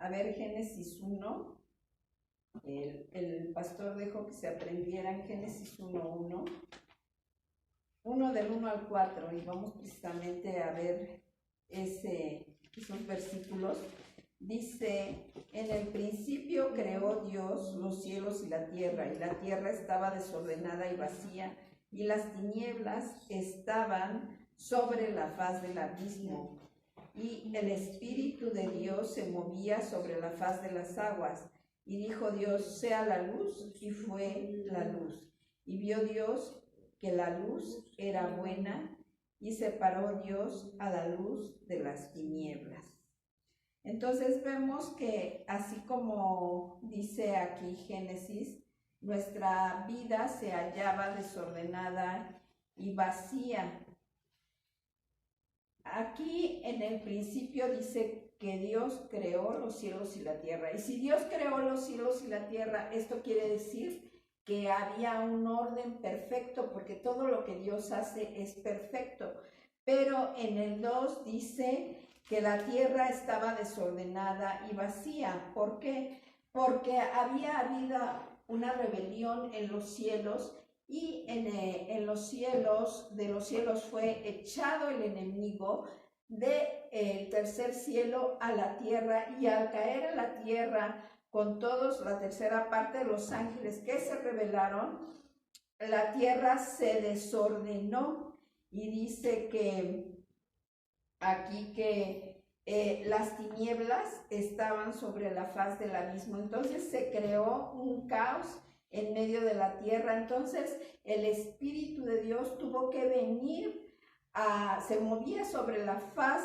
a ver Génesis 1. El pastor dejó que se aprendieran Génesis 1:1. 1 del 1 al 4, y vamos precisamente a ver esos versículos. Dice: en el principio creó Dios los cielos y la tierra estaba desordenada y vacía, y las tinieblas estaban sobre la faz del abismo, y el Espíritu de Dios se movía sobre la faz de las aguas. Y dijo Dios: sea la luz, y fue la luz. Y vio Dios que la luz era buena, y separó Dios a la luz de las tinieblas. Entonces vemos que, así como dice aquí Génesis, nuestra vida se hallaba desordenada y vacía. Aquí en el principio dice que Dios creó los cielos y la tierra. Y si Dios creó los cielos y la tierra, esto quiere decir que había un orden perfecto, porque todo lo que Dios hace es perfecto. Pero en el 2 dice que la tierra estaba desordenada y vacía. ¿Por qué? Porque había habido una rebelión en los cielos, y en los cielos, de los cielos fue echado el enemigo del tercer cielo a la tierra, y al caer a la tierra con todos, la tercera parte de los ángeles que se rebelaron, la tierra se desordenó. Y dice que aquí que las tinieblas estaban sobre la faz del abismo. Entonces se creó un caos en medio de la tierra. Entonces el Espíritu de Dios tuvo que venir se movía sobre la faz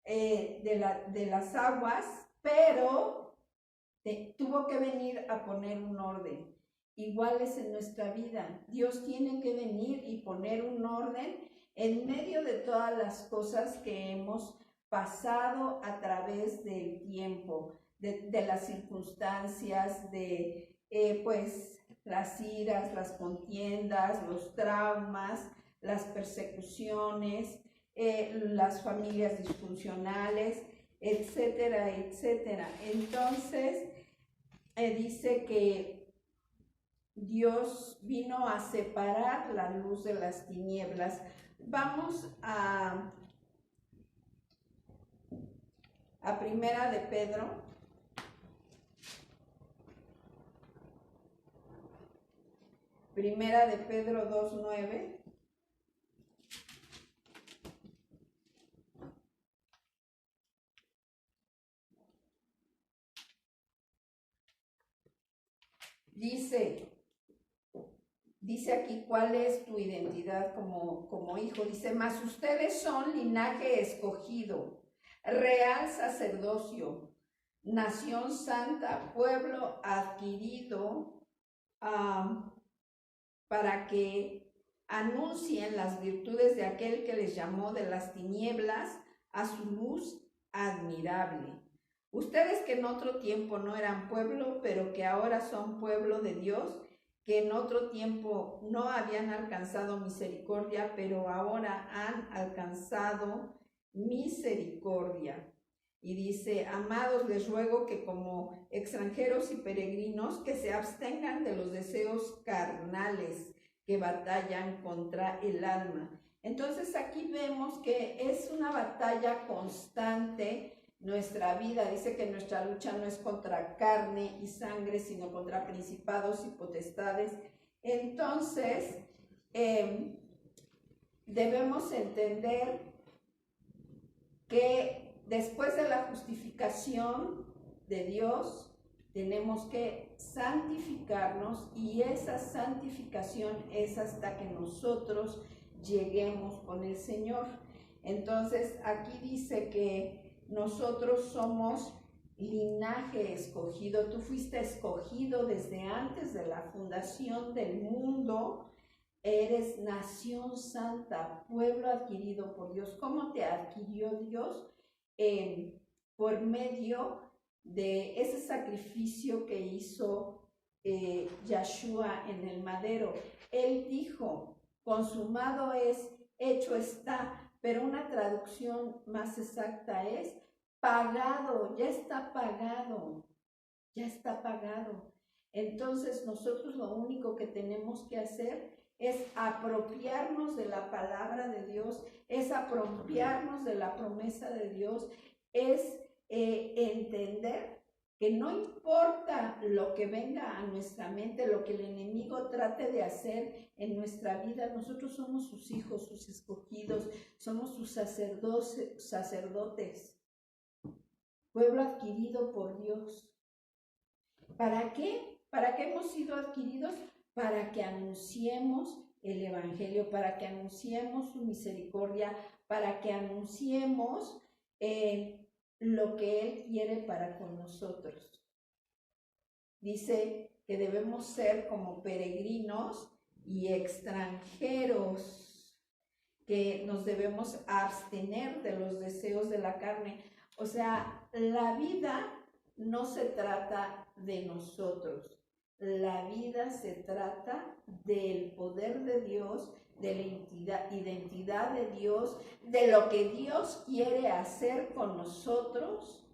de las aguas, pero tuvo que venir a poner un orden. Igual es en nuestra vida. Dios tiene que venir y poner un orden en medio de todas las cosas que hemos pasado a través del tiempo, de las circunstancias, pues las iras, las contiendas, los traumas, las persecuciones, las familias disfuncionales, etcétera, etcétera. Entonces, dice que Dios vino a separar la luz de las tinieblas. Vamos a Primera de Pedro. Primera de Pedro 2:9. Dice aquí cuál es tu identidad como hijo. Dice: mas ustedes son linaje escogido, real sacerdocio, nación santa, pueblo adquirido, para que anuncien las virtudes de aquel que les llamó de las tinieblas a su luz admirable. Ustedes que en otro tiempo no eran pueblo, pero que ahora son pueblo de Dios, que en otro tiempo no habían alcanzado misericordia, pero ahora han alcanzado misericordia. Y dice: amados, les ruego que como extranjeros y peregrinos, que se abstengan de los deseos carnales que batallan contra el alma. Entonces aquí vemos que es una batalla constante nuestra vida. Dice que nuestra lucha no es contra carne y sangre, sino contra principados y potestades. Entonces, debemos entender que después de la justificación de Dios, tenemos que santificarnos, y esa santificación es hasta que nosotros lleguemos con el Señor. Entonces, aquí dice que nosotros somos linaje escogido. Tú fuiste escogido desde antes de la fundación del mundo. Eres nación santa, pueblo adquirido por Dios. ¿Cómo te adquirió Dios? Por medio de ese sacrificio que hizo Yahshua en el madero. Él dijo: consumado es, hecho está, pero una traducción más exacta es: pagado, ya está pagado, ya está pagado. Entonces nosotros lo único que tenemos que hacer es apropiarnos de la palabra de Dios, es apropiarnos de la promesa de Dios, es entender que no importa lo que venga a nuestra mente, lo que el enemigo trate de hacer en nuestra vida, nosotros somos sus hijos, sus escogidos, somos sus sacerdotes, pueblo adquirido por Dios. ¿Para qué? ¿Para qué hemos sido adquiridos? Para que anunciemos el Evangelio, para que anunciemos su misericordia, para que anunciemos lo que Él quiere para con nosotros. Dice que debemos ser como peregrinos y extranjeros, que nos debemos abstener de los deseos de la carne. O sea, la vida no se trata de nosotros, la vida se trata del poder de Dios, de la identidad de Dios, de lo que Dios quiere hacer con nosotros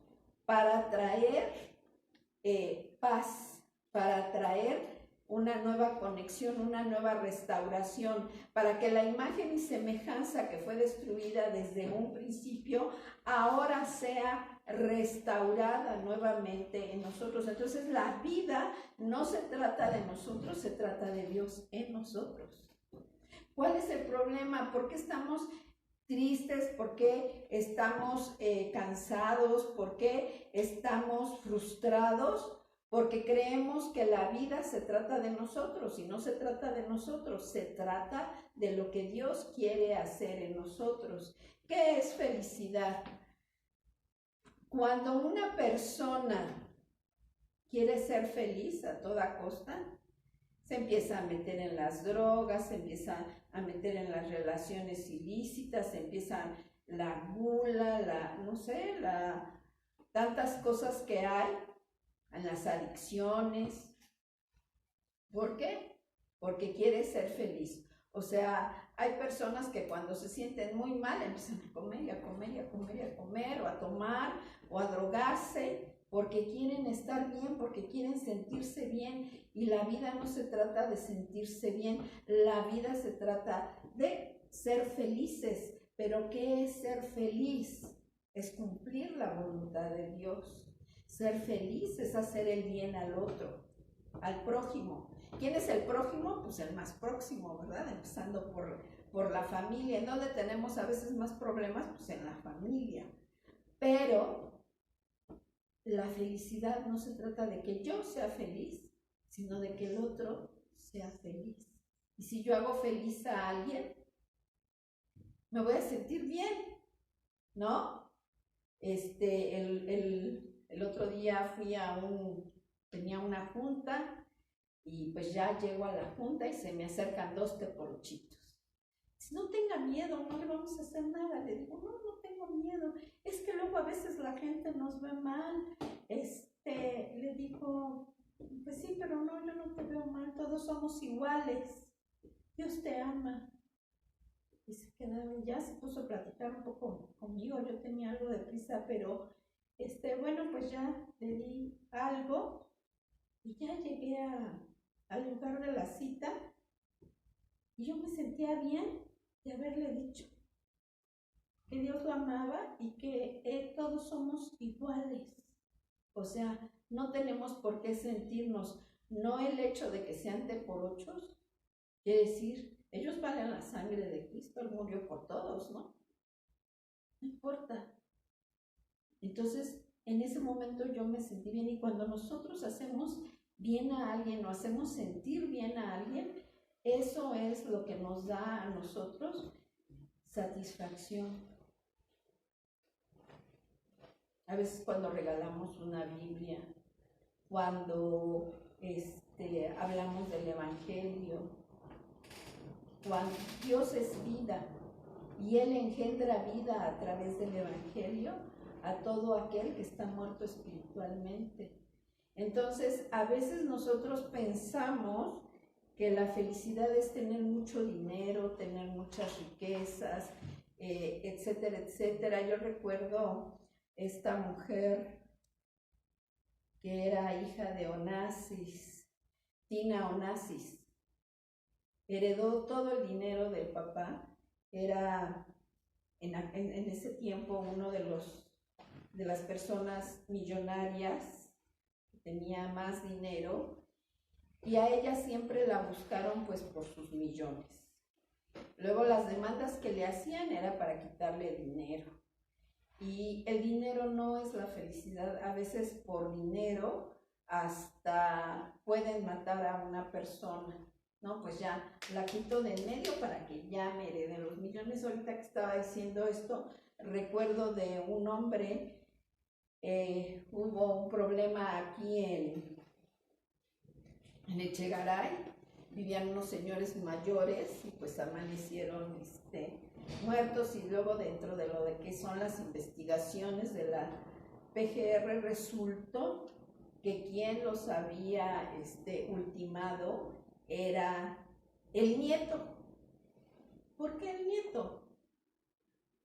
para traer paz, para traer una nueva conexión, una nueva restauración, para que la imagen y semejanza que fue destruida desde un principio ahora sea restaurada nuevamente en nosotros. Entonces la vida no se trata de nosotros, se trata de Dios en nosotros. ¿Cuál es el problema? ¿Por qué estamos tristes? ¿Por qué estamos cansados? ¿Por qué estamos frustrados? Porque creemos que la vida se trata de nosotros y no se trata de nosotros, se trata de lo que Dios quiere hacer en nosotros. ¿Qué es felicidad? Cuando una persona quiere ser feliz a toda costa, se empieza a meter en las drogas, se empieza a meter en las relaciones ilícitas, se empieza la gula, tantas cosas que hay, en las adicciones. ¿Por qué? Porque quiere ser feliz. O sea, hay personas que cuando se sienten muy mal empiezan a comer y a comer y a comer y a comer, o a tomar o a drogarse, porque quieren estar bien, porque quieren sentirse bien. Y la vida no se trata de sentirse bien, la vida se trata de ser felices. ¿Pero qué es ser feliz? Es cumplir la voluntad de Dios. Ser feliz es hacer el bien al otro, al prójimo. ¿Quién es el prójimo? Pues el más próximo, ¿verdad? Empezando por la familia. ¿En dónde tenemos a veces más problemas? Pues en la familia. Pero la felicidad no se trata de que yo sea feliz, sino de que el otro sea feliz. Y si yo hago feliz a alguien, me voy a sentir bien, ¿no? El otro día tenía una junta, y pues ya llego a la junta y se me acercan dos teporochitos. Si no tenga miedo, no le vamos a hacer nada. Le digo, no tengo miedo. Es que luego a veces la gente nos ve mal. Le digo, pues sí, pero no, yo no te veo mal, todos somos iguales. Dios te ama. Y se quedaron, ya se puso a platicar un poco conmigo. Yo tenía algo de prisa, pero bueno, pues ya le di algo y ya llegué al lugar de la cita y yo me sentía bien de haberle dicho que Dios lo amaba y que todos somos iguales. O sea, no tenemos por qué sentirnos, no el hecho de que sean teporochos, quiere decir, ellos valen la sangre de Cristo, Él murió por todos, ¿no? No importa. Entonces, en ese momento yo me sentí bien, y cuando nosotros hacemos bien a alguien o hacemos sentir bien a alguien, eso es lo que nos da a nosotros satisfacción. A veces cuando regalamos una Biblia, cuando hablamos del Evangelio, cuando Dios es vida y Él engendra vida a través del Evangelio a todo aquel que está muerto espiritualmente. Entonces, a veces nosotros pensamos que la felicidad es tener mucho dinero, tener muchas riquezas, etcétera, etcétera. Yo recuerdo esta mujer que era hija de Onassis, Tina Onassis, heredó todo el dinero del papá. Era en ese tiempo uno de las personas millonarias que tenía más dinero, y a ella siempre la buscaron pues por sus millones. Luego las demandas que le hacían era para quitarle dinero. Y el dinero no es la felicidad. A veces por dinero hasta pueden matar a una persona, ¿no? Pues ya la quito de en medio para que ya me hereden los millones. Ahorita que estaba diciendo esto, recuerdo de un hombre, hubo un problema aquí en Echegaray, vivían unos señores mayores y pues amanecieron muertos, y luego dentro de lo de que son las investigaciones de la PGR resultó que quien los había ultimado era el nieto. ¿Por qué el nieto?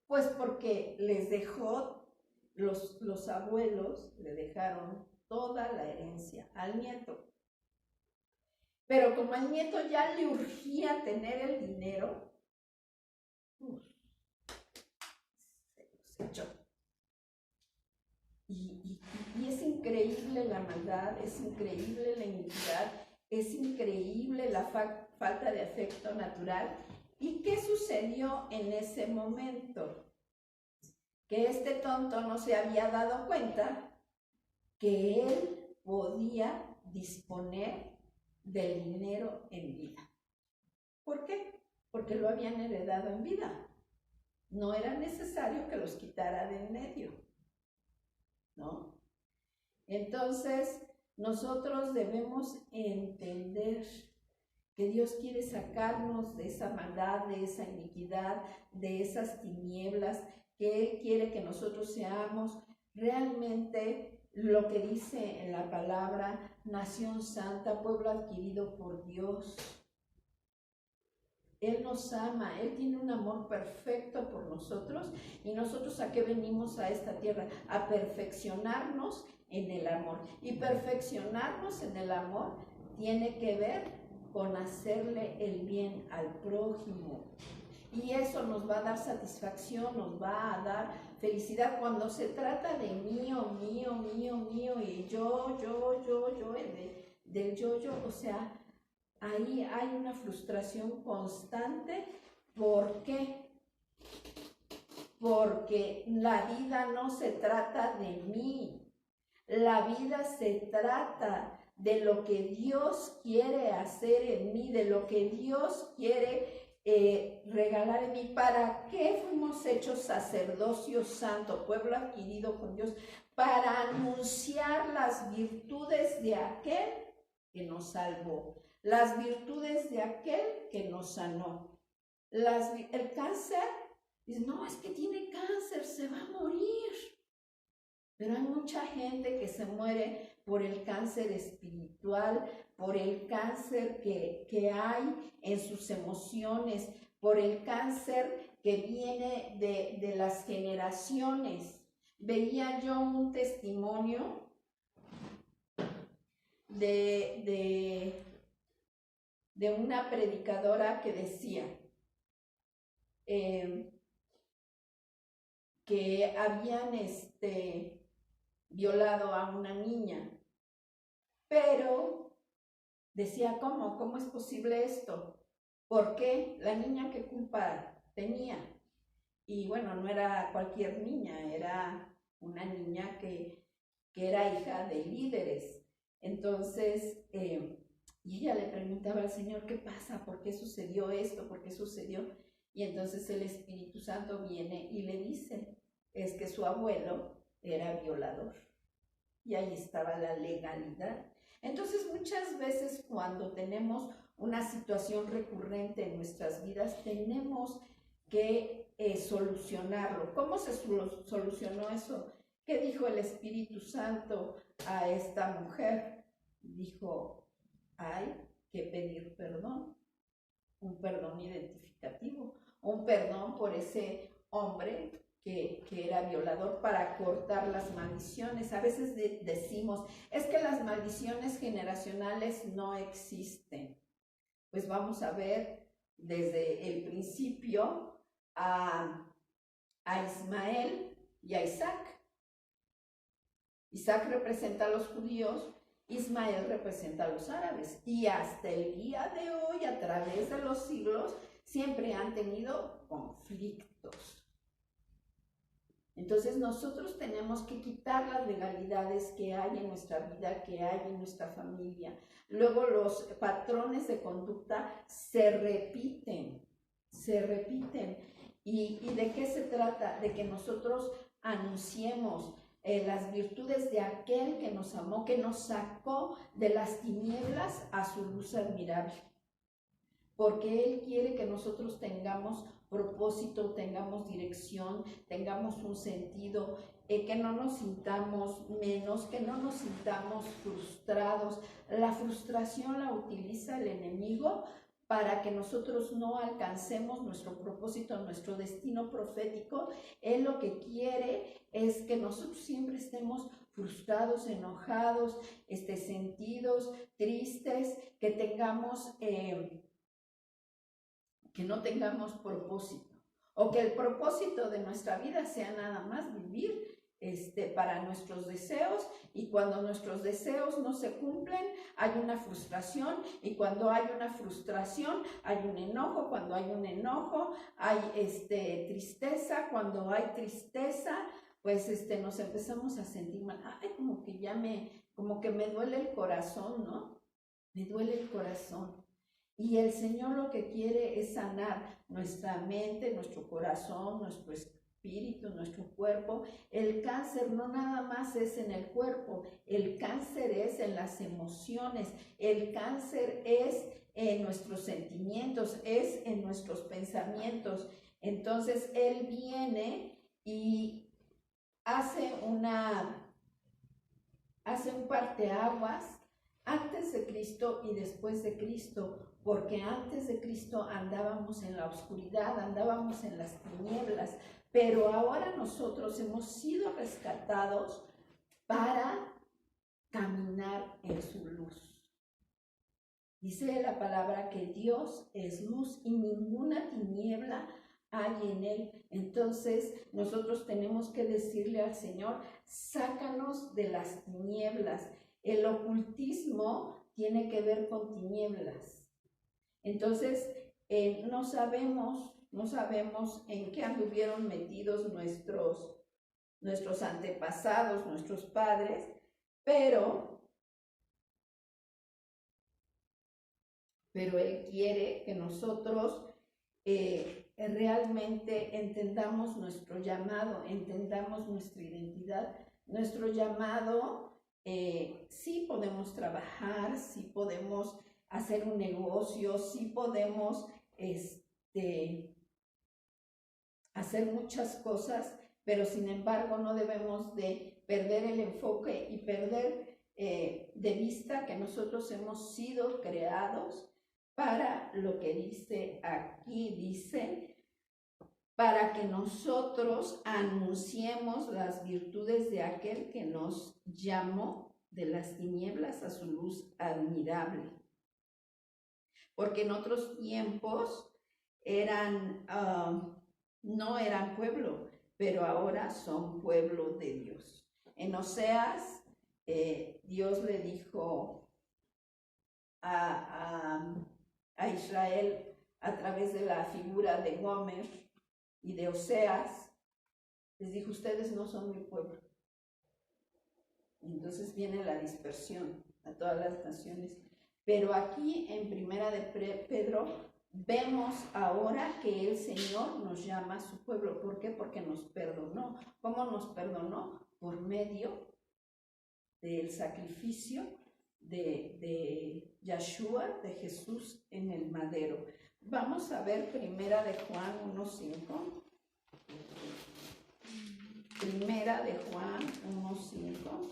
Pues porque les dejó, los abuelos le dejaron toda la herencia al nieto. Pero como al nieto ya le urgía tener el dinero, se los echó. Y es increíble la maldad, es increíble la iniquidad, es increíble la falta de afecto natural. ¿Y qué sucedió en ese momento? Que este tonto no se había dado cuenta que él podía disponer del dinero en vida. ¿Por qué? Porque lo habían heredado en vida. No era necesario que los quitara de en medio, ¿no? Entonces, nosotros debemos entender que Dios quiere sacarnos de esa maldad, de esa iniquidad, de esas tinieblas, que Él quiere que nosotros seamos realmente lo que dice en la palabra, nación santa, pueblo adquirido por Dios. Él nos ama, Él tiene un amor perfecto por nosotros, y nosotros ¿a qué venimos a esta tierra? A perfeccionarnos en el amor. Y perfeccionarnos en el amor tiene que ver con hacerle el bien al prójimo. Y eso nos va a dar satisfacción, nos va a dar felicidad. Cuando se trata de mío, y yo, del yo, o sea, ahí hay una frustración constante. ¿Por qué? Porque la vida no se trata de mí. La vida se trata de lo que Dios quiere hacer en mí, de lo que Dios quiere regalar en mí. ¿Para qué fuimos hechos sacerdocio santo, pueblo adquirido con Dios? Para anunciar las virtudes de aquel que nos salvó, las virtudes de aquel que nos sanó. El cáncer, dice, no, es que tiene cáncer, se va a morir. Pero hay mucha gente que se muere por el cáncer espiritual, por el cáncer que hay en sus emociones, por el cáncer que viene de las generaciones. Veía yo un testimonio de una predicadora que decía que habían violado a una niña, pero decía, ¿cómo es posible esto? ¿Por qué? La niña, ¿qué culpa tenía? Y bueno, no era cualquier niña, era una niña que era hija de líderes. Entonces, y ella le preguntaba al Señor, ¿qué pasa? ¿Por qué sucedió esto? ¿Por qué sucedió? Y entonces el Espíritu Santo viene y le dice, es que su abuelo era violador. Y ahí estaba la legalidad. Entonces, muchas veces cuando tenemos una situación recurrente en nuestras vidas, tenemos que solucionarlo. ¿Cómo se solucionó eso? ¿Qué dijo el Espíritu Santo a esta mujer? Dijo, hay que pedir perdón, un perdón identificativo, un perdón por ese hombre que era violador para cortar las maldiciones. A veces decimos, es que las maldiciones generacionales no existen. Pues vamos a ver desde el principio a Ismael y a Isaac. Isaac representa a los judíos, Ismael representa a los árabes. Y hasta el día de hoy, a través de los siglos, siempre han tenido conflictos. Entonces nosotros tenemos que quitar las legalidades que hay en nuestra vida, que hay en nuestra familia. Luego los patrones de conducta se repiten. ¿Y de qué se trata? De que nosotros anunciemos las virtudes de aquel que nos amó, que nos sacó de las tinieblas a su luz admirable. Porque Él quiere que nosotros tengamos propósito, tengamos dirección, tengamos un sentido, que no nos sintamos menos, que no nos sintamos frustrados. La frustración la utiliza el enemigo para que nosotros no alcancemos nuestro propósito, nuestro destino profético. Él lo que quiere es que nosotros siempre estemos frustrados, enojados, sentidos, tristes, que tengamos... que no tengamos propósito, o que el propósito de nuestra vida sea nada más vivir para nuestros deseos, y cuando nuestros deseos no se cumplen hay una frustración, y cuando hay una frustración hay un enojo, cuando hay un enojo hay tristeza, cuando hay tristeza pues nos empezamos a sentir mal. Ay, como que me duele el corazón, ¿no? Me duele el corazón. Y el Señor lo que quiere es sanar nuestra mente, nuestro corazón, nuestro espíritu, nuestro cuerpo. El cáncer no nada más es en el cuerpo, el cáncer es en las emociones, el cáncer es en nuestros sentimientos, es en nuestros pensamientos. Entonces Él viene y hace un parteaguas antes de Cristo y después de Cristo, porque antes de Cristo andábamos en la oscuridad, andábamos en las tinieblas, pero ahora nosotros hemos sido rescatados para caminar en su luz. Dice la palabra que Dios es luz y ninguna tiniebla hay en Él. Entonces nosotros tenemos que decirle al Señor, sácanos de las tinieblas. El ocultismo tiene que ver con tinieblas. Entonces, no sabemos en qué anduvieron metidos nuestros antepasados, nuestros padres, pero Él quiere que nosotros realmente entendamos nuestro llamado, entendamos nuestra identidad, nuestro llamado. Sí podemos trabajar, sí podemos hacer un negocio, sí podemos hacer muchas cosas, pero sin embargo no debemos de perder el enfoque y perder de vista que nosotros hemos sido creados para lo que dice aquí, dice, para que nosotros anunciemos las virtudes de aquel que nos llamó de las tinieblas a su luz admirable. Porque en otros tiempos no eran pueblo, pero ahora son pueblo de Dios. En Oseas, Dios le dijo a Israel a través de la figura de Gomer y de Oseas, les dijo, ustedes no son mi pueblo. Entonces viene la dispersión a todas las naciones. Pero aquí en Primera de Pedro vemos ahora que el Señor nos llama a su pueblo. ¿Por qué? Porque nos perdonó. ¿Cómo nos perdonó? Por medio del sacrificio de Yeshua, de Jesús en el madero. Vamos a ver Primera de Juan 1:5. Primera de Juan 1:5.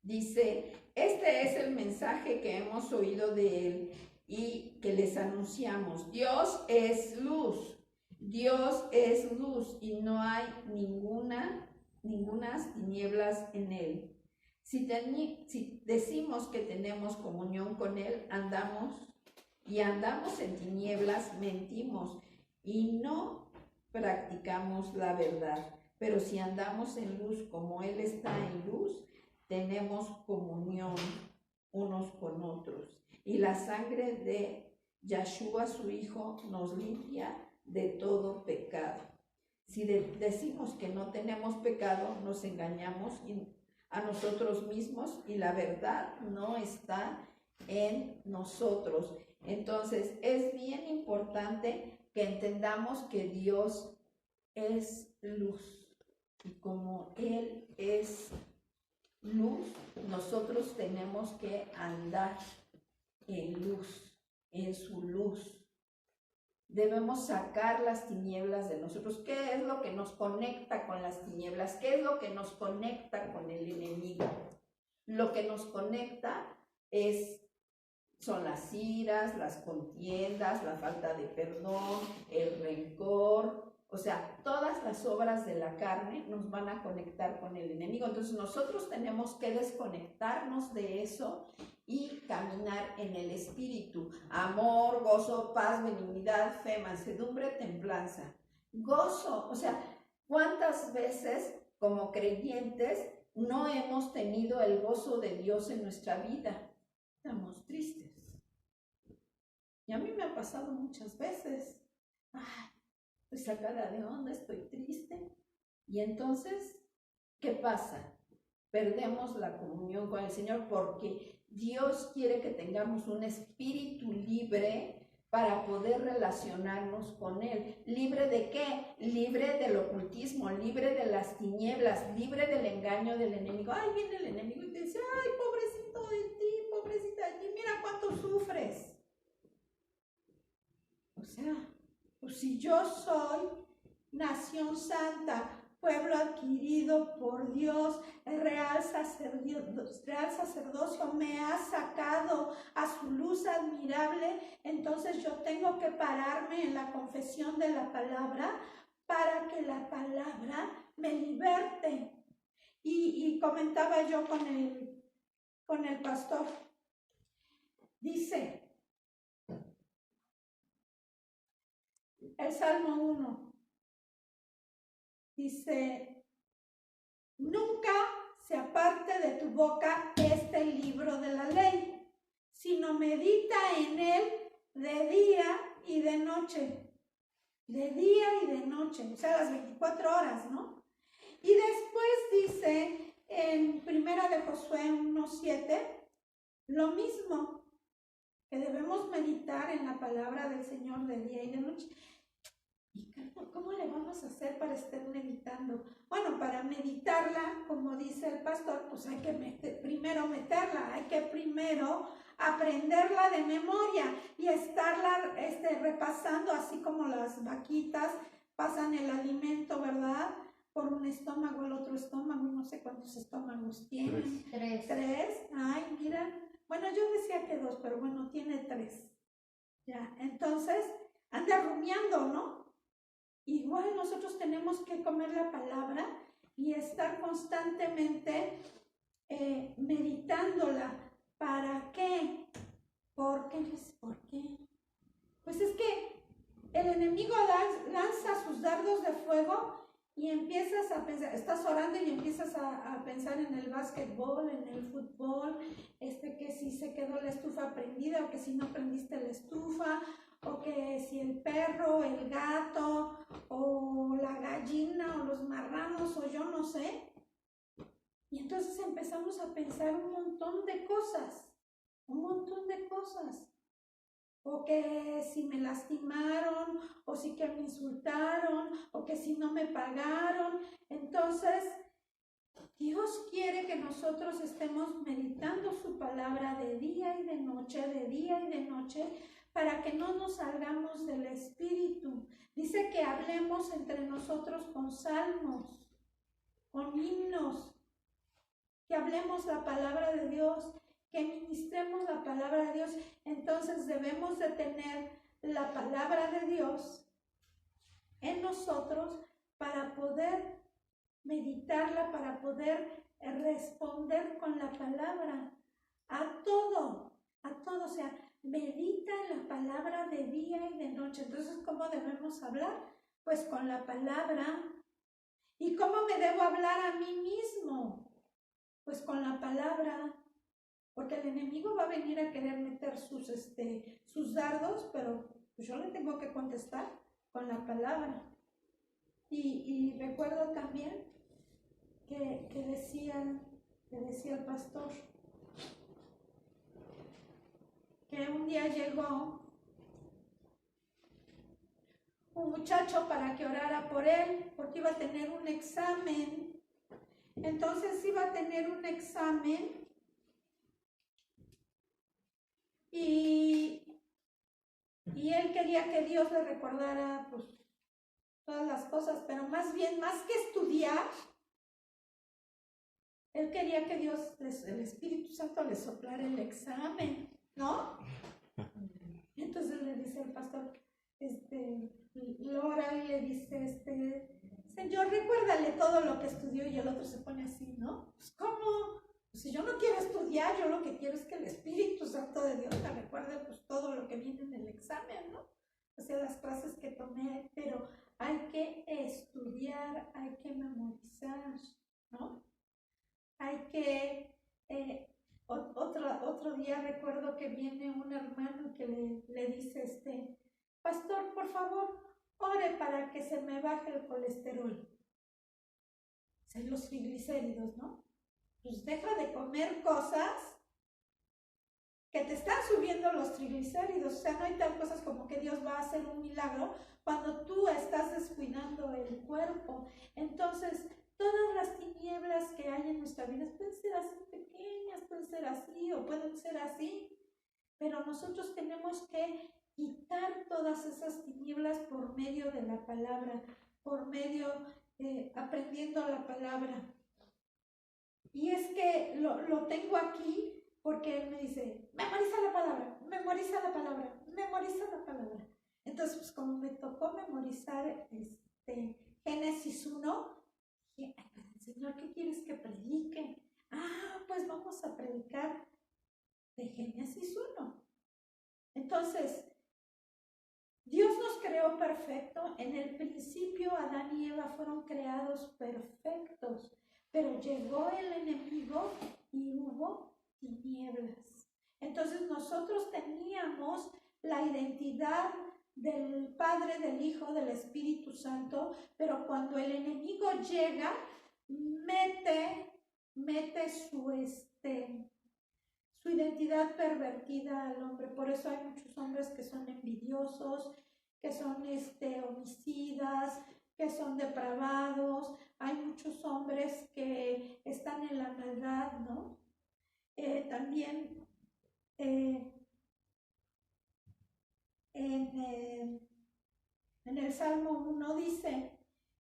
Dice, este es el mensaje que hemos oído de él y que les anunciamos. Dios es luz y no hay ningunas tinieblas en él. Si decimos que tenemos comunión con él, andamos en tinieblas, mentimos y no practicamos la verdad. Pero si andamos en luz como él está en luz, tenemos comunión unos con otros. Y la sangre de Yeshua, su Hijo, nos limpia de todo pecado. Si decimos que no tenemos pecado, nos engañamos a nosotros mismos y la verdad no está en nosotros. Entonces, es bien importante que entendamos que Dios es luz. Y como Él es luz, nosotros tenemos que andar en luz, en su luz. Debemos sacar las tinieblas de nosotros. ¿Qué es lo que nos conecta con las tinieblas? ¿Qué es lo que nos conecta con el enemigo? Lo que nos conecta son las iras, las contiendas, la falta de perdón, el rencor. O sea, todas las obras de la carne nos van a conectar con el enemigo. Entonces nosotros tenemos que desconectarnos de eso y caminar en el espíritu. Amor, gozo, paz, benignidad, fe, mansedumbre, templanza. Gozo, o sea, ¿cuántas veces como creyentes no hemos tenido el gozo de Dios en nuestra vida? Estamos tristes. Y a mí me ha pasado muchas veces. Ay, estoy sacada de onda, estoy triste. Y entonces, ¿qué pasa? Perdemos la comunión con el Señor porque Dios quiere que tengamos un espíritu libre para poder relacionarnos con Él. ¿Libre de qué? Libre del ocultismo, libre de las tinieblas, libre del engaño del enemigo. Ay, viene el enemigo y te dice, ay, pobrecito de ti, pobrecita de ti, mira cuánto sufres. O sea, pues si yo soy nación santa, pueblo adquirido por Dios, el real sacerdocio me ha sacado a su luz admirable, entonces yo tengo que pararme en la confesión de la palabra para que la palabra me liberte. Y comentaba yo con el pastor, dice el Salmo 1, dice, nunca se aparte de tu boca este libro de la ley, sino medita en él de día y de noche. De día y de noche, o sea, las 24 horas, ¿no? Y después dice en 1 de Josué 1:7, lo mismo, que debemos meditar en la palabra del Señor de día y de noche. ¿Y cómo le vamos a hacer para estar meditando? Bueno, para meditarla, como dice el pastor, pues hay que primero meterla, hay que primero aprenderla de memoria y estarla repasando, así como las vaquitas pasan el alimento, ¿verdad? Por un estómago, el otro estómago, no sé cuántos estómagos tienen. Tres. Ay, mira. Bueno, yo decía que 2, pero bueno, tiene 3. Ya, entonces, anda rumiando, ¿no? Igual nosotros tenemos que comer la palabra y estar constantemente meditándola. ¿Para qué? ¿Por qué? Pues es que el enemigo lanza sus dardos de fuego y empiezas a pensar, estás orando y empiezas a pensar en el básquetbol, en el fútbol, que si se quedó la estufa prendida o que si no prendiste la estufa, o que si el perro, el gato, o la gallina, o los marranos, o yo no sé. Y entonces empezamos a pensar un montón de cosas. O que si me lastimaron, o si que me insultaron, o que si no me pagaron. Entonces, Dios quiere que nosotros estemos meditando su palabra de día y de noche, para que no nos salgamos del espíritu. Dice que hablemos entre nosotros con salmos, con himnos, que hablemos la palabra de Dios, que ministremos la palabra de Dios. Entonces debemos de tener la palabra de Dios en nosotros para poder meditarla, para poder responder con la palabra a todo, o sea, medita la palabra de día y de noche. Entonces, ¿cómo debemos hablar? Pues con la palabra. ¿Y cómo me debo hablar a mí mismo? Pues con la palabra, porque el enemigo va a venir a querer meter sus dardos, pero pues yo le tengo que contestar con la palabra. Y recuerdo también que decía el pastor, que un día llegó un muchacho para que orara por él, porque iba a tener un examen. Entonces iba a tener un examen y él quería que Dios le recordara pues todas las cosas, pero más que estudiar, él quería que Dios, el Espíritu Santo, le soplara el examen, ¿no? Entonces le dice el pastor, Lora, y le dice, Señor, recuérdale todo lo que estudió, y el otro se pone así, ¿no? Pues, ¿cómo? Pues, si yo no quiero estudiar, yo lo que quiero es que el Espíritu Santo de Dios me recuerde pues todo lo que viene en el examen, ¿no? O sea, las clases que tomé, pero hay que estudiar, hay que memorizar, ¿no? Hay que, otro día recuerdo que viene un hermano que le dice, pastor, por favor, ore para que se me baje el colesterol. O sea, los triglicéridos, ¿no? Pues deja de comer cosas que te están subiendo los triglicéridos. O sea, no hay tal cosas como que Dios va a hacer un milagro cuando tú estás descuidando el cuerpo. Entonces, todas las tinieblas que hay en nuestra vida pueden ser así pequeñas, pueden ser así o pueden ser así, pero nosotros tenemos que quitar todas esas tinieblas por medio de la palabra, por medio aprendiendo la palabra. Y es que lo tengo aquí porque él me dice, memoriza la palabra, memoriza la palabra, memoriza la palabra. Entonces, pues como me tocó memorizar Génesis 1, dije, Señor, ¿qué quieres que predique? Pues vamos a predicar de Génesis 1. Entonces, Dios nos creó perfecto. En el principio Adán y Eva fueron creados perfectos, pero llegó el enemigo y hubo tinieblas. Entonces nosotros teníamos la identidad del Padre, del Hijo, del Espíritu Santo, pero cuando el enemigo llega, mete su identidad pervertida al hombre. Por eso hay muchos hombres que son envidiosos, que son homicidas, que son depravados. Hay muchos hombres que están en la maldad, ¿no? También en el Salmo 1 dice,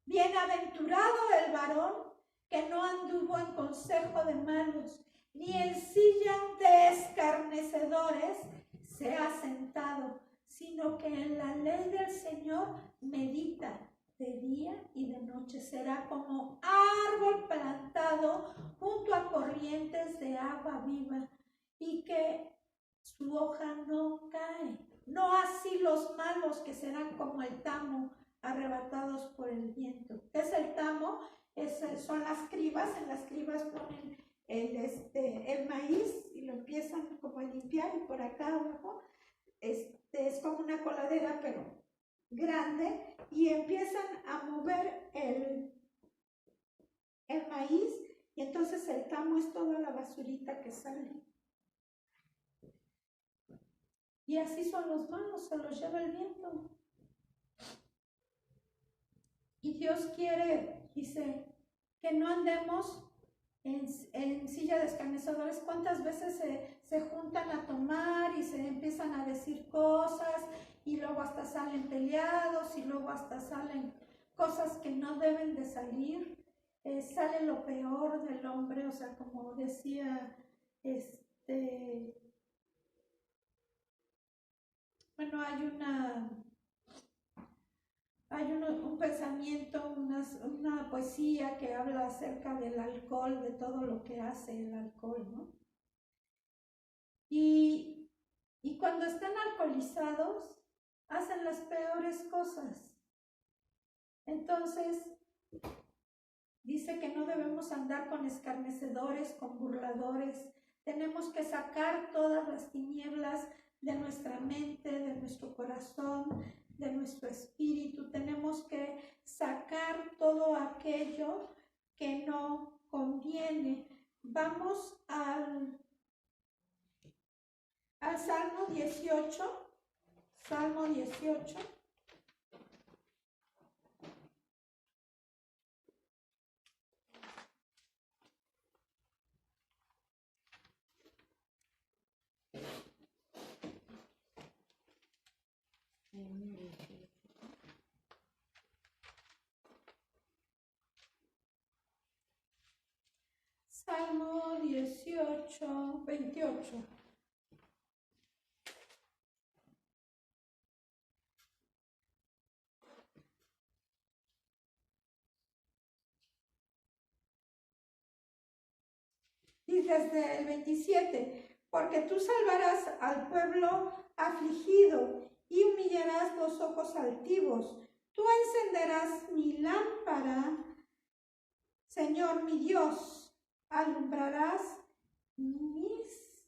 bienaventurado el varón que no anduvo en consejo de malos, ni en silla de escarnecedores se ha sentado, sino que en la ley del Señor medita de día y de noche. Será como árbol plantado junto a corrientes de agua viva, y que su hoja no cae. No así los malos, que serán como el tamo, arrebatados por el viento. ¿Qué es el tamo? Son las cribas. En las cribas ponen el maíz y lo empiezan como a limpiar, y por acá abajo es como una coladera pero grande, y empiezan a mover el maíz, y entonces el tamo es toda la basurita que sale. Y así son los malos, se los lleva el viento. Y Dios quiere, dice, que no andemos en silla de escarnecedores. ¿Cuántas veces se juntan a tomar y se empiezan a decir cosas, y luego hasta salen peleados, y luego hasta salen cosas que no deben de salir? sale lo peor del hombre, o sea, como decía, bueno, hay un pensamiento, una poesía que habla acerca del alcohol, de todo lo que hace el alcohol, ¿no? Y cuando están alcoholizados, hacen las peores cosas. Entonces, dice que no debemos andar con escarnecedores, con burladores. Tenemos que sacar todas las tinieblas de nuestra mente, de nuestro corazón, de nuestro espíritu. Tenemos que sacar todo aquello que no conviene. Vamos al Salmo 18. Salmo 18. Salmo 18, 28. Y desde el 27, porque tú salvarás al pueblo afligido y humillarás los ojos altivos. Tú encenderás mi lámpara, Señor mi Dios, alumbrarás mis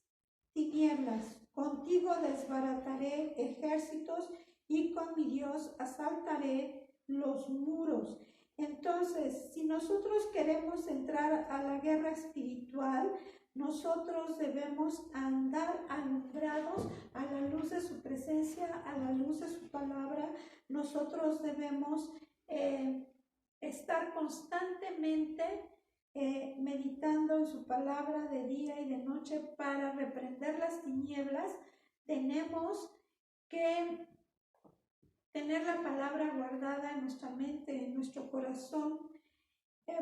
tinieblas. Contigo desbarataré ejércitos y con mi Dios asaltaré los muros. Entonces, si nosotros queremos entrar a la guerra espiritual, nosotros debemos andar alumbrados a la luz de su presencia, a la luz de su palabra. Nosotros debemos estar constantemente meditando en su palabra de día y de noche para reprender las tinieblas. Tenemos que tener la palabra guardada en nuestra mente, en nuestro corazón.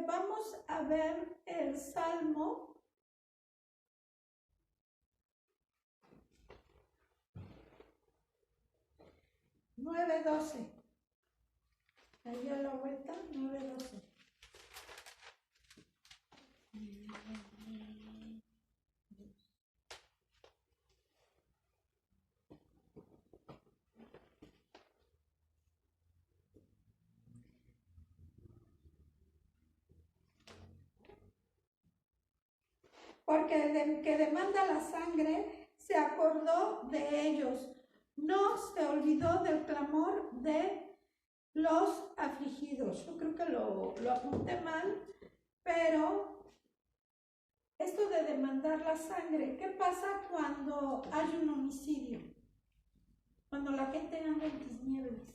Vamos a ver el Salmo 9:12. Ahí a la vuelta, 9:12. Porque el que demanda la sangre se acordó de ellos, no se olvidó del clamor de los afligidos. Yo creo que lo apunté mal, pero esto de demandar la sangre, ¿qué pasa cuando hay un homicidio? Cuando la gente anda en tinieblas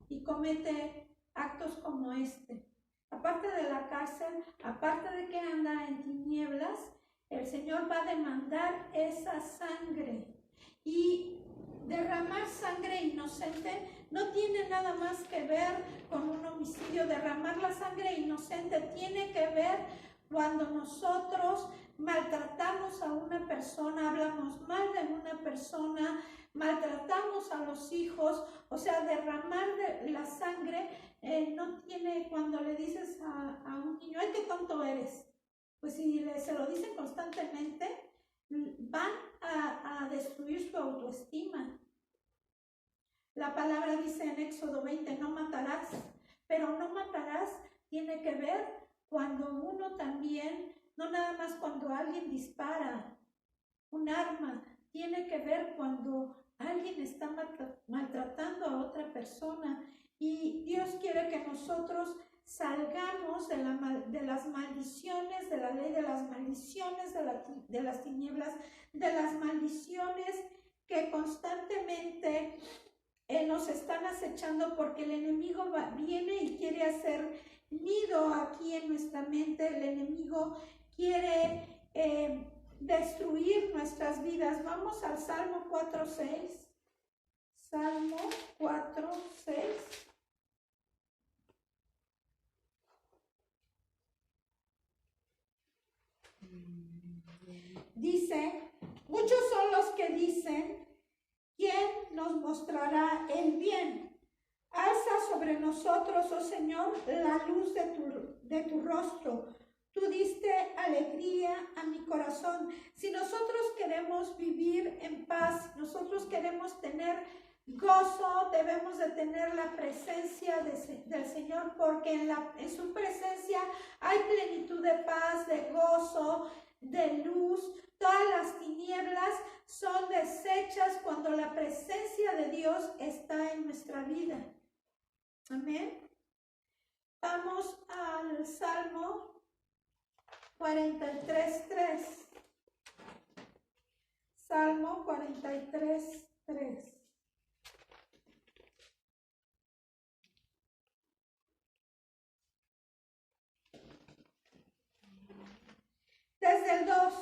y comete actos como este. Aparte de la cárcel, aparte de que anda en tinieblas, el Señor va a demandar esa sangre. Y derramar sangre inocente no tiene nada más que ver con un homicidio. Derramar la sangre inocente tiene que ver cuando nosotros maltratamos a una persona, hablamos mal de una persona, maltratamos a los hijos. O sea, derramar la sangre no tiene, cuando le dices a un niño, ¡ay, qué tonto eres! Pues si se lo dicen constantemente, van a destruir su autoestima. La palabra dice en Éxodo 20, no matarás, pero no matarás tiene que ver cuando uno también, no nada más cuando alguien dispara un arma, tiene que ver cuando alguien está maltratando a otra persona. Y Dios quiere que nosotros salgamos de las maldiciones, de la ley de las maldiciones, de las tinieblas, de las maldiciones que constantemente nos están acechando, porque el enemigo viene y quiere hacer nido aquí en nuestra mente. El enemigo quiere destruir nuestras vidas. Vamos al Salmo 4:6. Salmo 4:6. Dice, muchos son los que dicen, ¿quién nos mostrará el bien? Alza sobre nosotros, oh Señor, la luz de tu rostro. Tú diste alegría a mi corazón. Si nosotros queremos vivir en paz, nosotros queremos tener gozo, debemos de tener la presencia del Señor, porque en su presencia hay plenitud de paz, de gozo, de luz. Todas las tinieblas son deshechas cuando la presencia de Dios está en nuestra vida. Amén. Vamos al Salmo 43:3. Salmo 43:3. Desde el 2.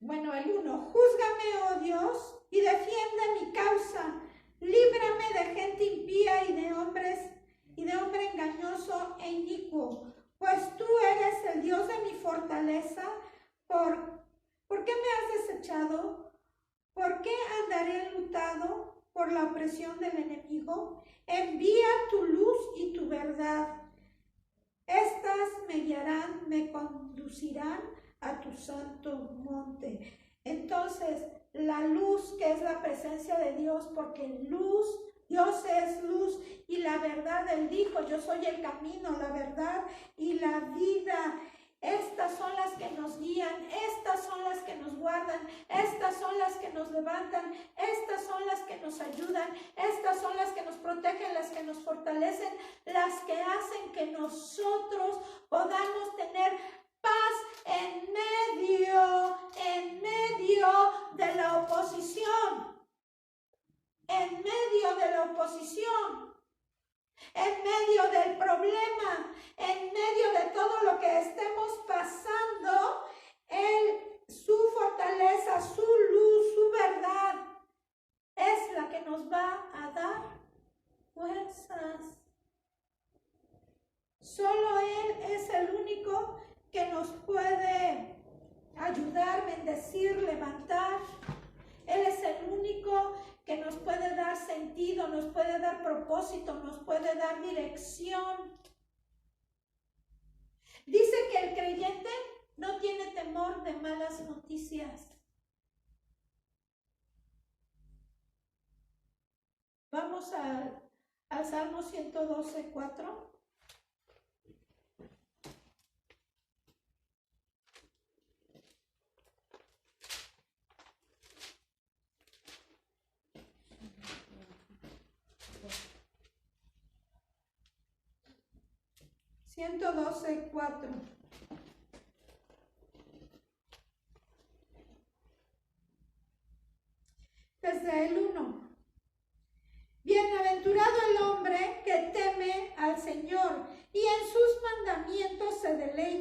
Bueno, el 1. Júzgame, oh Dios, y defiende mi causa. Líbrame de gente impía y de hombre engañoso e inicuo. Pues tú eres el Dios de mi fortaleza. ¿Por qué me has desechado? ¿Por qué andaré enlutado por la opresión del enemigo? Envía tu luz y tu verdad. Estas me guiarán, me conducirán a tu santo monte. Entonces, la luz, que es la presencia de Dios, porque Dios es luz y la verdad. Él dijo, yo soy el camino, la verdad y la vida. Estas son las que nos guían, estas son las que nos guardan, estas son las que nos levantan, estas son las que nos ayudan, estas son las que nos protegen, las que nos fortalecen, las que hacen que nosotros podamos tener paz en medio de la oposición, en medio de la oposición, en medio del problema, en medio de todo lo que estemos pasando. Su fortaleza, su luz, su verdad es la que nos va a dar fuerzas. Solo Él es el único que nos puede ayudar, bendecir, levantar. Él es el único que nos puede dar sentido, nos puede dar propósito, nos puede dar dirección. Dice que el creyente no tiene temor de malas noticias. Vamos al Salmo 112:4. Desde el 1. Bienaventurado el hombre que teme al Señor y en sus mandamientos se deleita